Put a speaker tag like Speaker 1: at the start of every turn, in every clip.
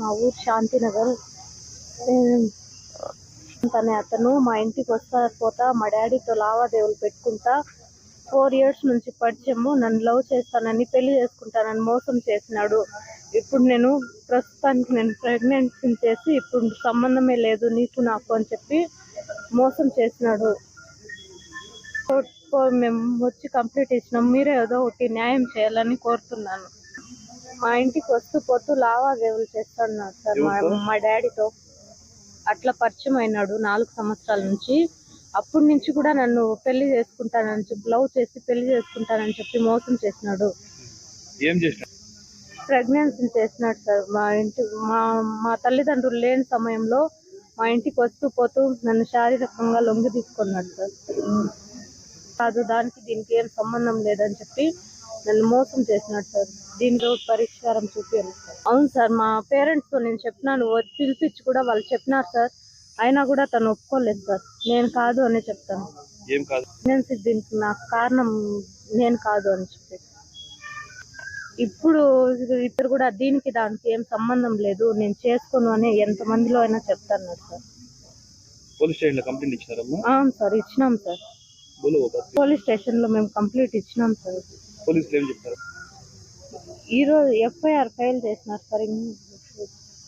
Speaker 1: మా ఊరు శాంతినగర్. అతను మా ఇంటికి వస్తా పోతా మా డాడీతో లావాదేవీలు పెట్టుకుంటా 4 years నుంచి పరిచయము. నన్ను లవ్ చేస్తానని పెళ్లి చేసుకుంటానని మోసం చేసినాడు. ఇప్పుడు నేను ప్రస్తుతానికి ప్రెగ్నెన్సీ చేసి ఇప్పుడు సంబంధమే లేదు నీకు నాకు అని చెప్పి మోసం చేసినాడు. మేము వచ్చి కంప్లీట్ ఇచ్చినాం. మీరే ఏదో ఒకటి న్యాయం చేయాలని కోరుతున్నాను. మా ఇంటికి వస్తూ పోతూ లావాదేవీలు చేస్తున్నాడు సార్ మా డాడీతో. అట్లా పరిచయం అయినాడు 4 సంవత్సరాల నుంచి. అప్పటి నుంచి కూడా నన్ను పెళ్లి చేసుకుంటానని చెప్పి లవ్ చేసి పెళ్లి చేసుకుంటానని చెప్పి మోసం చేసినాడు. ప్రెగ్నెన్సీ చేసినాడు సార్. మా తల్లిదండ్రులు లేని సమయంలో మా ఇంటికి వస్తూ పోతూ నన్ను శారీరకంగా లొంగి తీసుకున్నాడు సార్. కాదు దానికి దీనికి ఏం సంబంధం లేదని చెప్పి నన్ను మోసం చేసినాడు సార్. దీనిలో పరిష్కారం చూపించాను సార్. అవును సార్, మా పేరెంట్స్తో నేను చెప్పినాను, పిలిపించి కూడా వాళ్ళు చెప్పినారు సార్. అయినా కూడా తను ఒప్పుకోలేదు సార్. నేను కాదు అని చెప్తాను. దీనికి నాకు కారణం నేను కాదు అని చెప్పి ఇప్పుడు ఇద్దరు కూడా దీనికి దానికి ఏం సంబంధం లేదు నేను చేసుకోను అని ఎంతమందిలో అయినా చెప్తాను సార్.
Speaker 2: పోలీస్ స్టేషన్ లో కంప్లైంట్ ఇచ్చినారమ్మా?
Speaker 1: అవును సార్, ఇచ్చినాం సార్. పోలీస్ స్టేషన్ లో మేము కంప్లైంట్ ఇచ్చినాం సార్.
Speaker 2: పోలీసులు ఏం చెప్తారు?
Speaker 1: ఈరోజు FIR ఫైల్ చేసినారు సార్.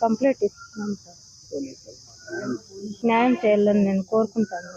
Speaker 1: కంప్లైంట్ ఇస్తున్నాం సార్. న్యాయం చేయాలని నేను కోరుకుంటాను.